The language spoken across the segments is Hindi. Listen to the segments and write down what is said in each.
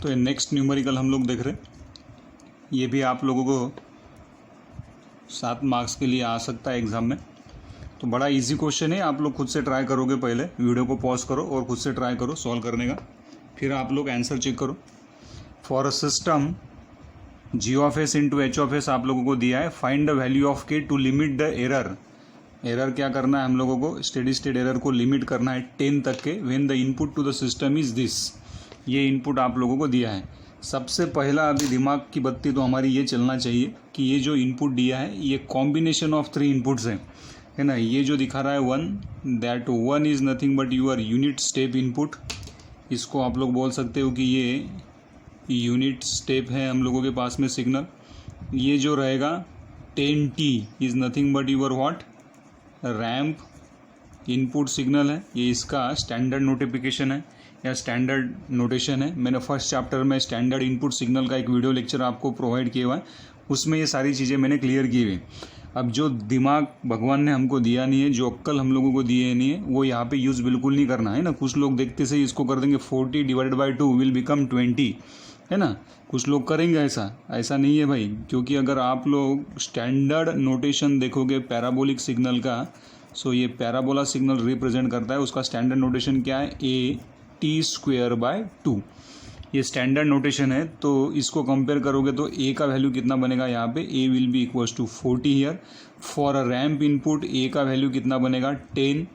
तो ये नेक्स्ट न्यूमेरिकल हम लोग देख रहे हैं, ये भी आप लोगों को 7 मार्क्स के लिए आ सकता है एग्ज़ाम में। तो बड़ा इजी क्वेश्चन है, आप लोग खुद से ट्राई करोगे, पहले वीडियो को पॉज करो और खुद से ट्राई करो सॉल्व करने का, फिर आप लोग आंसर चेक करो। For a system G of S into H of S आप लोगों को दिया है, find the value of K to limit the error. Error क्या करना है हम लोगों को, स्टेडी स्टेट एरर को लिमिट करना है 10 तक के, when the input to the system is this. ये इनपुट आप लोगों को दिया है। सबसे पहला अभी दिमाग की बत्ती तो हमारी ये चलना चाहिए कि ये जो इनपुट दिया है ये कॉम्बिनेशन ऑफ 3 इनपुट्स है ना। ये जो दिखा रहा है 1, that 1 is nothing but your unit step input. इसको आप लोग बोल सकते हो कि ये यूनिट स्टेप है हम लोगों के पास में सिग्नल। ये जो रहेगा 10T is nothing but your what, ramp input signal है। ये इसका स्टैंडर्ड नोटिफिकेशन है या स्टैंडर्ड नोटेशन है। मैंने फर्स्ट चैप्टर में स्टैंडर्ड इनपुट सिग्नल का एक वीडियो लेक्चर आपको प्रोवाइड किया हुआ है, उसमें ये सारी चीज़ें मैंने क्लियर की हुई। अब जो दिमाग भगवान ने हमको दिया नहीं है, जो अक्ल हम लोगों को दिए नहीं है, वो यहाँ पे यूज़ बिल्कुल नहीं करना है ना। कुछ लोग देखते से इसको कर देंगे 40 डिवाइडेड बाई 2 विल बिकम 20, है ना। कुछ लोग करेंगे ऐसा नहीं है भाई, क्योंकि अगर आप लोग स्टैंडर्ड नोटेशन देखोगे पैराबोलिक सिग्नल का, सो ये पैराबोला सिग्नल रिप्रेजेंट करता है, उसका स्टैंडर्ड नोटेशन क्या है, a/t²/2। ये स्टैंडर्ड नोटेशन है। तो इसको कंपेयर करोगे तो a का वैल्यू कितना बनेगा यहाँ पे, a will be equals to 40 here. For a ramp input a का वैल्यू कितना बनेगा 10,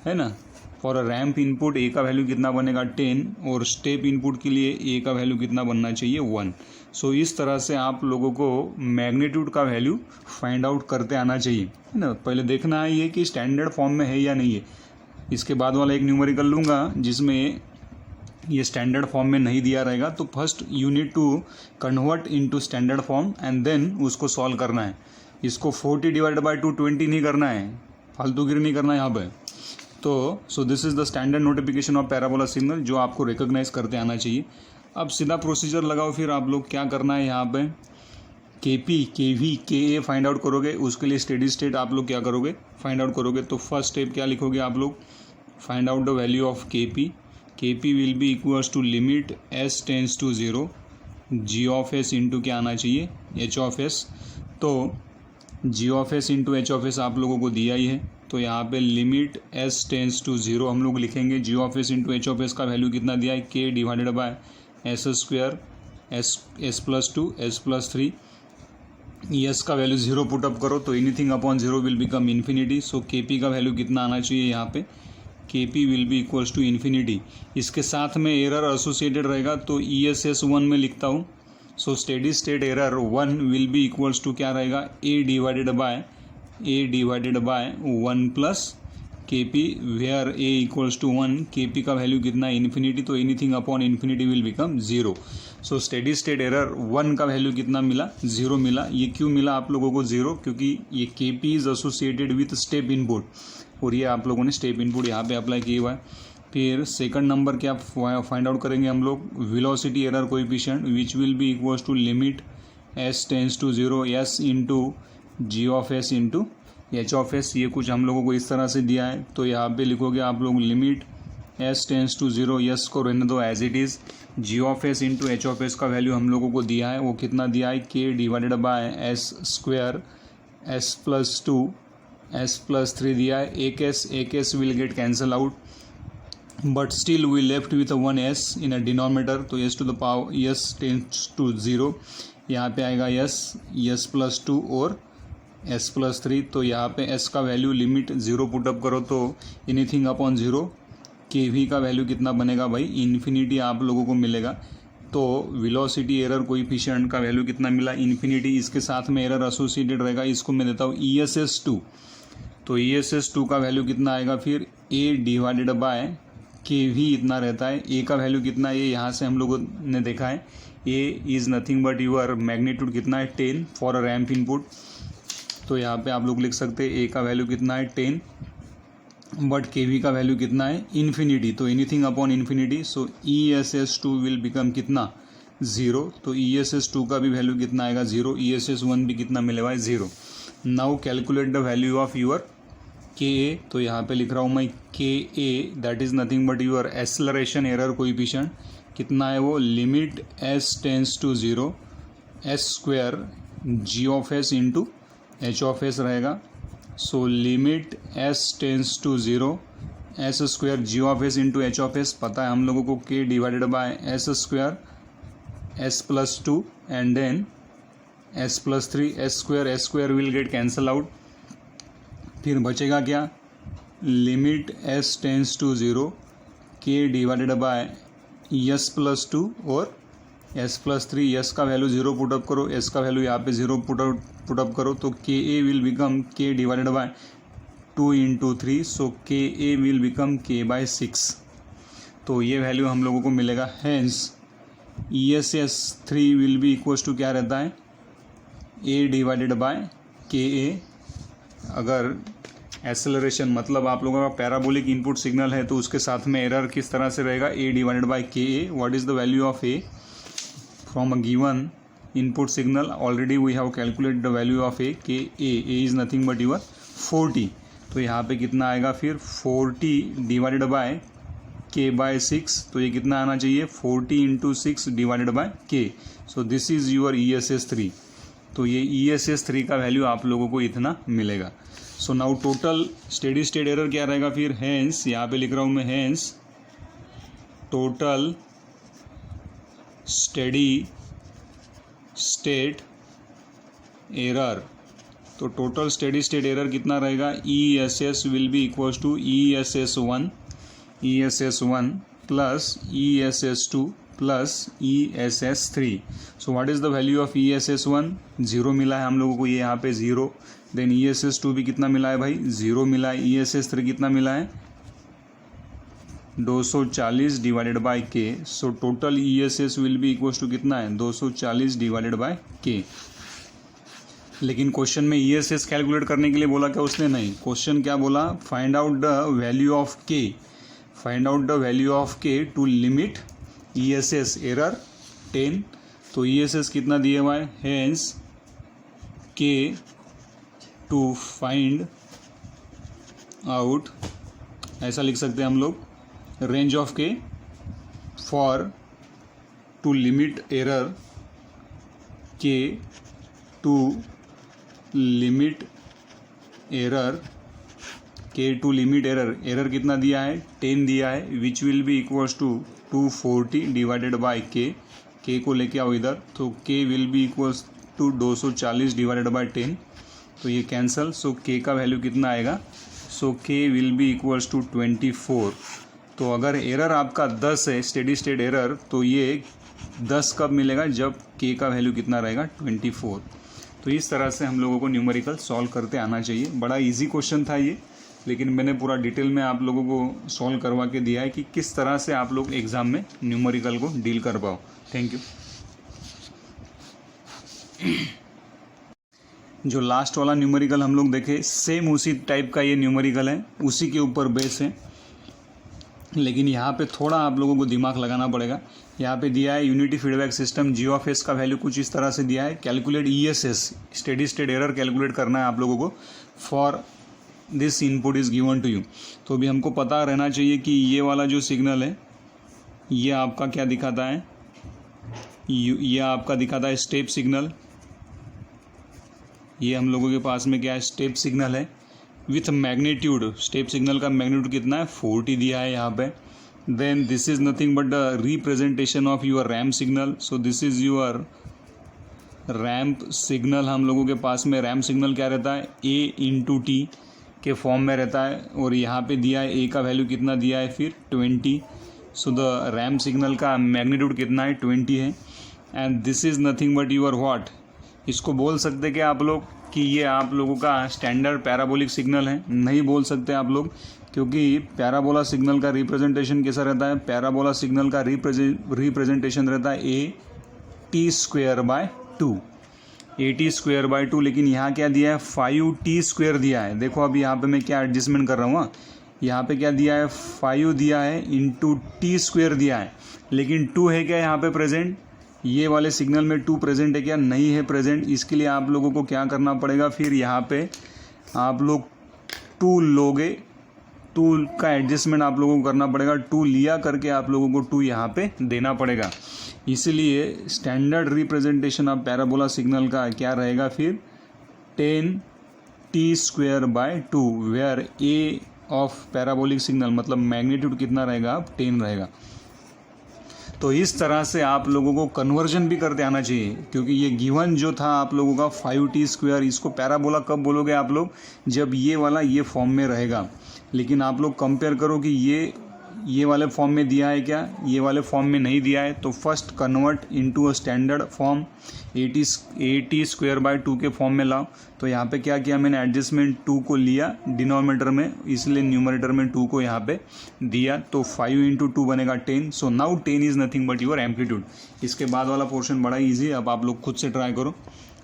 है ना। For a ramp input a का वैल्यू कितना बनेगा 10, और स्टेप इनपुट के लिए a का वैल्यू कितना बनना चाहिए 1। सो इस तरह से आप लोगों को मैग्नीट्यूड का वैल्यू फाइंड आउट करते आना चाहिए, है ना। पहले देखना है ये कि स्टैंडर्ड फॉर्म में है या नहीं है। इसके बाद वाला एक न्यूमेरिकल लूँगा जिसमें ये स्टैंडर्ड फॉर्म में नहीं दिया रहेगा, तो first you need to convert into standard form and then उसको सॉल्व करना है। इसको 40 डिवाइडेड बाई 2 20 नहीं करना है, फालतूगिरी नहीं करना है यहाँ पे। तो सो this is the standard notification of parabola signal, जो आपको रिकॉग्नाइज करते आना चाहिए। अब सीधा प्रोसीजर लगाओ, फिर आप लोग क्या करना है यहाँ पे, KP, KV, KA find out करोगे। उसके लिए स्टेडी स्टेट आप लोग क्या करोगे, फाइंड आउट करोगे। तो फर्स्ट स्टेप क्या लिखोगे आप लोग, find out the value of KP। KP will be equals to limit S tends to 0 G of S into क्या आना चाहिए, H ऑफ S। तो G of S into H of S आप लोगों को दिया ही है, तो यहाँ पे लिमिट S टेंस टू 0 हम लोग लिखेंगे। G of S into H of S का वैल्यू कितना दिया है, K divided by S² S+2 S+3। S का वैल्यू 0 पुटअप करो तो anything upon 0 will become infinity. So KP का वैल्यू कितना आना चाहिए यहाँ पे, KP will be equals to infinity. इसके साथ में एरर एसोसिएटेड रहेगा, तो ESS 1 में लिखता हूँ। So steady state error 1 will be equals to क्या रहेगा, A divided by 1 plus KP, where A equals to 1। KP का वैल्यू कितना है, इन्फिनिटी, तो anything upon infinity will become 0। So steady state error 1 का वैल्यू कितना मिला, 0 मिला। ये क्यों मिला आप लोगों को 0, क्योंकि ये KP is associated with step input, और ये आप लोगों ने स्टेप इनपुट यहाँ पे अप्लाई किया हुआ है। फिर सेकंड नंबर क्या फाइंड आउट करेंगे हम लोग, velocity error coefficient which will be equals to limit S tends to 0 S into G of S into H of S। ये कुछ हम लोगों को इस तरह से दिया है, तो यहाँ पे लिखोगे आप लोग limit S tends to 0, S को रहने दो as it is. G of S into H of S का वैल्यू हम लोगों को दिया है, वो कितना दिया है, K divided by S² S+2 S+3 दिया है। एक S will get cancel out, but still we left with 1 S in a denominator, तो S to the power S tends to 0, यहाँ पे आएगा S+2 और S+3। तो यहाँ पे S का वैल्यू लिमिट 0 पुटअप करो तो एनीथिंग अपॉन 0। KV का वैल्यू कितना बनेगा भाई, इन्फिनिटी आप लोगों को मिलेगा। तो वेलोसिटी एरर कोएफिशिएंट का वैल्यू कितना मिला, इन्फिनिटी। इसके साथ में एरर एसोसिएटेड रहेगा, इसको मैं देता हूँ ESS 2। तो ESS 2 का वैल्यू कितना आएगा फिर, A डिवाइडेड बाय KV इतना रहता है। A का वैल्यू कितना है, यहाँ से हम लोगों ने देखा है, A is nothing but your magnitude कितना है 10 फॉर अ रैम्प इनपुट। तो यहाँ पे आप लोग लिख सकते हैं A का वैल्यू कितना है 10, बट KV का वैल्यू कितना है, इन्फिनिटी, तो anything upon infinity. So ESS 2 will become कितना, 0। तो ESS 2 का भी वैल्यू कितना आएगा, 0। ESS 1 भी कितना मिलेगा, 0। Now calculate the value of your K A, तो यहाँ पे लिख रहा हूँ मैं K A, that is nothing but your acceleration error coefficient कितना है वो, limit s tends to 0 s square G of S into H of s रहेगा। So limit s tends to 0 s square G of S into H of s, पता है हम लोगों को K divided by s square s plus 2 and then s plus 3, s square will get cancel out. फिर बचेगा क्या, लिमिट एस टेंस टू 0 के डिवाइडेड बाय एस प्लस 2 और एस प्लस 3, एस का वैल्यू 0 पुटअप करो, एस का वैल्यू यहाँ पे 0 पुटअप करो, तो K A will become K divided by 2 into 3, so K A will become K by 6। तो ये वैल्यू हम लोगों को मिलेगा। Hence E S S 3 will be equals to क्या रहता है, ए डिवाइडेड बाय के ए। अगर एक्सेलरेशन मतलब आप लोगों का पैराबोलिक इनपुट सिग्नल है तो उसके साथ में एरर किस तरह से रहेगा, ए divided by K A. What is the value of A from a given input signal, already we have calculated the value of A, K A is nothing but your 40। तो यहाँ पे कितना आएगा फिर 40 डिवाइडेड बाय के बाय 6, तो ये कितना आना चाहिए 40 into 6 divided by K. So this is your E S S 3। तो ये ई एस एस 3 का वैल्यू आप लोगों को इतना मिलेगा। So now total steady state error क्या रहेगा फिर, हैंस यहाँ पे लिख रहा हूँ मैं, hence total steady state error. तो टोटल स्टेडी स्टेट एरर कितना रहेगा, E S S will be equals to E S S 1 plus E S S 2 plus E S S 3। So what is the value of E S S 1, 0 मिला है हम लोगों को, ये यहाँ पे 0। देन ई एस एस 2 भी कितना मिला है भाई, 0 मिला है। ई एस एस 3 कितना मिला है, 240 divided by K. So total E S S will be equals to कितना है, 240 डिवाइडेड बाय के। लेकिन क्वेश्चन में ई एस एस कैलकुलेट करने के लिए बोला क्या उसने, नहीं। क्वेश्चन क्या बोला, find out the value of K, find out the value of K to limit E S S error 10। तो ई एस एस कितना दिया हुआ है, हैंस के टू फाइंड आउट, ऐसा लिख सकते हैं हम लोग, range of K for to limit error K to limit error, K to limit error कितना दिया है, 10 दिया है, which will be equals to 240 divided by K को लेके आओ इधर, तो K will be equals to 240 divided by 10, तो ये कैंसल। सो के का वैल्यू कितना आएगा, सो के विल बी इक्वल्स टू 24। तो अगर एरर आपका 10 है, स्टेडी स्टेट एरर, तो ये 10 कब मिलेगा, जब के का वैल्यू कितना रहेगा, 24। तो इस तरह से हम लोगों को न्यूमेरिकल सॉल्व करते आना चाहिए। बड़ा इजी क्वेश्चन था ये, लेकिन मैंने पूरा डिटेल में आप लोगों को सॉल्व करवा के दिया है कि किस तरह से आप लोग एग्ज़ाम में न्यूमेरिकल को डील कर पाओ। Thank you. जो लास्ट वाला न्यूमेरिकल हम लोग देखे, सेम उसी टाइप का ये न्यूमेरिकल है, उसी के ऊपर बेस है, लेकिन यहाँ पे थोड़ा आप लोगों को दिमाग लगाना पड़ेगा। यहाँ पे दिया है unity feedback system, G of S का वैल्यू कुछ इस तरह से दिया है, calculate E S S, steady state error calculate करना है आप लोगों को, for this input is given to you. तो अभी हमको पता रहना चाहिए कि ये वाला जो सिग्नल है ये आपका क्या दिखाता है, ये आपका दिखाता है स्टेप सिग्नल। ये हम लोगों के पास में क्या है, स्टेप सिग्नल है विथ मैग्नीट्यूड। स्टेप सिग्नल का मैग्नीट्यूड कितना है, 40 दिया है यहाँ पे। Then this is nothing but the representation of your ramp signal. So this is your ramp signal. हम लोगों के पास में रैम्प सिग्नल क्या रहता है, ए इंटू टी के फॉर्म में रहता है, और यहाँ पे दिया है ए का वैल्यू कितना दिया है फिर 20। सो द रैम्प सिग्नल का मैग्नीट्यूड कितना है, 20 है। And this is nothing but your what, इसको बोल सकते कि आप लोग कि ये आप लोगों का स्टैंडर्ड पैराबोलिक सिग्नल है, नहीं बोल सकते आप लोग, क्योंकि पैराबोला सिग्नल का रिप्रेजेंटेशन कैसा रहता है, पैराबोला सिग्नल का रिप्रेजेंटेशन रहता है A T square by 2, A T square by 2। लेकिन यहाँ क्या दिया है, 5t स्क्वेयर दिया है। देखो अभी यहाँ पे मैं क्या एडजस्टमेंट कर रहा हूँ, यहाँ पे क्या दिया है, 5 दिया है इंटू टी स्क्वेयर दिया है, लेकिन 2 है क्या यहाँ पे प्रेजेंट, ये वाले सिग्नल में 2 प्रेजेंट है क्या, नहीं है प्रेजेंट। इसके लिए आप लोगों को क्या करना पड़ेगा, फिर यहाँ पे आप लोग 2 लोगे, 2 का एडजस्टमेंट आप लोगों को करना पड़ेगा, 2 लिया करके आप लोगों को 2 यहाँ पे देना पड़ेगा। इसलिए standard representation of parabola signal का क्या रहेगा फिर 10t²/2 where A of parabolic signal मतलब मैग्नीट्यूड कितना रहेगा 10 रहेगा। तो इस तरह से आप लोगों को कन्वर्जन भी करते आना चाहिए, क्योंकि ये गिवन जो था आप लोगों का 5t², इसको पैराबोला कब बोलोगे आप लोग, जब ये वाला ये फॉर्म में रहेगा। लेकिन आप लोग कंपेयर करो कि ये वाले फॉर्म में दिया है क्या, ये वाले फॉर्म में नहीं दिया है, तो first convert into a standard form 80t²/2 के फॉर्म में लाओ। तो यहाँ पे क्या किया मैंने, एडजस्टमेंट 2 को लिया डिनोमिनेटर में, इसलिए न्यूमरेटर में 2 को यहाँ पे दिया, तो 5 × 2 बनेगा 10। So now 10 is nothing but your amplitude. इसके बाद वाला पोर्शन बड़ा ईजी है, अब आप लोग खुद से ट्राई करो।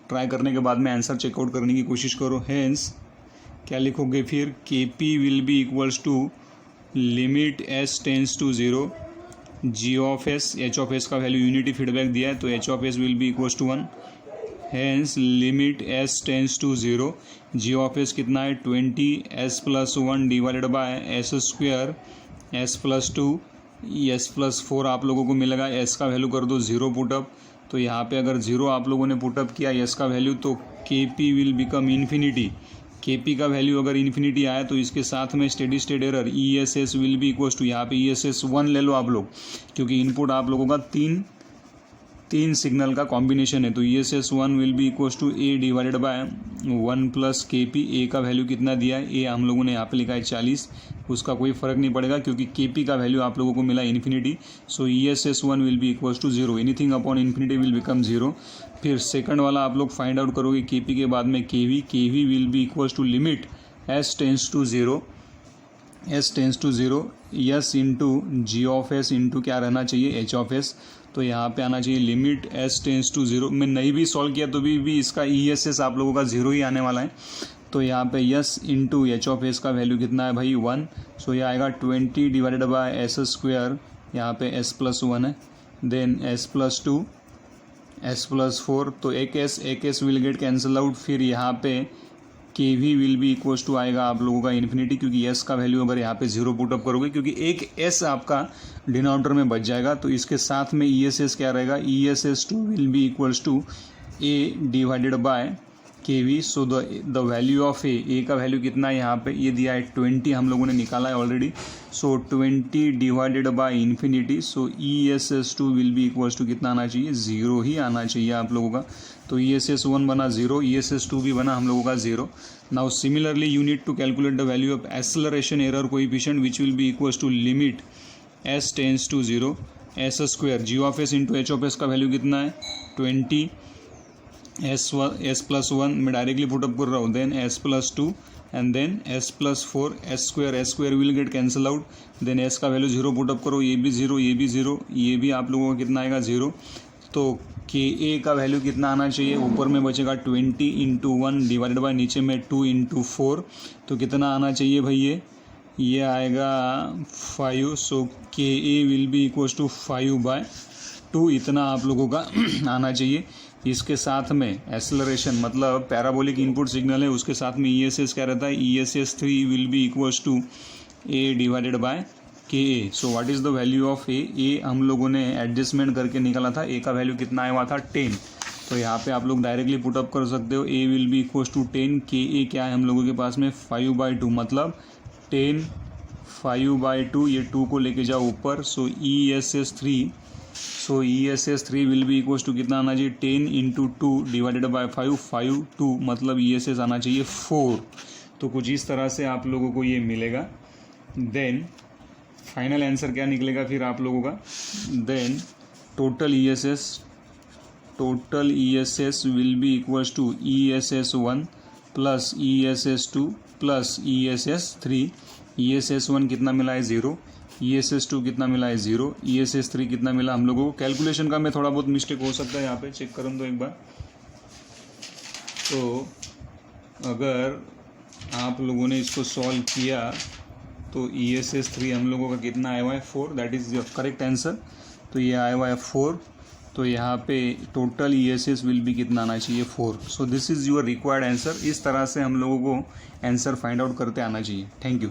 ट्राई करने के बाद में आंसर चेकआउट करने की कोशिश करो। हेंस क्या लिखोगे फिर, KP will be equals to limit s tends to 0 g of s, h of s का वैल्यू यूनिटी फीडबैक दिया है तो h of s will be equals to 1। Hence limit s tends to 0 g of s कितना है 20s+1 divided by s² s+2 s+4 आप लोगों को मिलेगा। s का वैल्यू कर दो 0 पुटअप, तो यहाँ पे अगर 0 आप लोगों ने पुटअप किया s का वैल्यू तो KP will become infinity. KP का वैल्यू अगर इन्फिनिटी आया तो इसके साथ में steady state error ESS will be equals to, यहाँ पे ESS 1 ले लो आप लोग, क्योंकि इनपुट आप लोगों का तीन सिग्नल का कॉम्बिनेशन है। तो ESS 1 will be equals to A divided by 1 + KP। A का वैल्यू कितना दिया है, A हम लोगों ने यहाँ पे लिखा है 40, उसका कोई फ़र्क नहीं पड़ेगा क्योंकि KP का वैल्यू आप लोगों को मिला infinity. So ESS 1 will be equals to 0, anything upon infinity will become 0। फिर सेकंड वाला आप लोग फाइंड आउट करोगे KP के बाद में KV will be equals to limit s tends to 0 s into g of s into क्या रहना चाहिए h ऑफ s। तो यहाँ पे आना चाहिए लिमिट s टेंस टू 0। मैं नहीं भी सॉल्व किया तो भी इसका ESS आप लोगों का 0 ही आने वाला है। तो यहाँ पे s into h of s का वैल्यू कितना है भाई 1। सो ये आएगा 20 डिवाइडेड बाय s², यहाँ पे s+1 है, देन s+2 s+4, तो एक s will get cancel out. फिर यहाँ पे KV will be equals to आएगा आप लोगों का इन्फिनिटी, क्योंकि s का वैल्यू अगर यहाँ पे 0 पुटअप करोगे, क्योंकि एक s आपका डिनोमिनेटर में बच जाएगा, तो इसके साथ में ESS क्या रहेगा, ESS 2 will be equals to A divided by KV। So the value of A का वैल्यू कितना है यहाँ पे, ये दिया है 20, हम लोगों ने निकाला है already. So 20 divided by infinity, so ESS 2 will be equals to कितना आना चाहिए, 0 ही आना चाहिए आप लोगों का। तो ESS 1 बना 0, ESS 2 भी बना हम लोगों का 0। Now similarly you need to calculate the value of acceleration error coefficient which will be equals to limit s tends to 0 s² g of s into h of s का वैल्यू कितना है 20 s+1 मैं डायरेक्टली पुटअप कर रहा हूँ, then s+2 and then s+4 s² will get cancel out, then s का वैल्यू 0 पुटअप करो, ये भी 0 ये भी 0, ये भी आप लोगों का कितना आएगा 0। तो KA का वैल्यू कितना आना चाहिए, ऊपर में बचेगा 20 × 1 डिवाइडेड बाय नीचे में 2 × 4, तो कितना आना चाहिए भाई, ये आएगा 5। So KA will be equals to 5/2, इतना आप लोगों का आना चाहिए। इसके साथ में एक्सेलरेशन मतलब पैराबोलिक इनपुट सिग्नल है, उसके साथ में ESS क्या रहता है, ESS 3 will be equals to A divided by KA। So what is the value of A हम लोगों ने एडजस्टमेंट करके निकाला था, A का वैल्यू कितना आया हुआ था 10। तो यहाँ पे आप लोग डायरेक्टली पुटअप कर सकते हो, A will be equals to 10, KA क्या है हम लोगों के पास में 5/2, मतलब 10 5/2, ये 2 को लेके जाओ ऊपर। So ESS 3 will be equals to कितना आना चाहिए 10 × 2 डिवाइडेड बाय 5 2, मतलब ESS आना चाहिए 4। तो कुछ इस तरह से आप लोगों को ये मिलेगा। देन फाइनल आंसर क्या निकलेगा फिर आप लोगों का, then total ESS will be equals to ESS 1 plus ESS 2 plus ESS 3। ESS 1 कितना मिला है 0, ESS 2 कितना मिला है 0, ESS 3 कितना मिला हम लोगों को। कैलकुलेशन का में थोड़ा बहुत मिस्टेक हो सकता है, यहाँ पे चेक करूँ तो एक बार। तो अगर आप लोगों ने इसको सॉल्व किया तो ESS 3 हम लोगों का कितना आया हुआ है 4, that is your correct answer. तो ये आया हुआ है 4। तो यहाँ पे टोटल ESS विल बी कितना आना चाहिए 4। सो this is your required answer. इस तरह से हम लोगों को आंसर फाइंड आउट करते आना चाहिए। Thank you.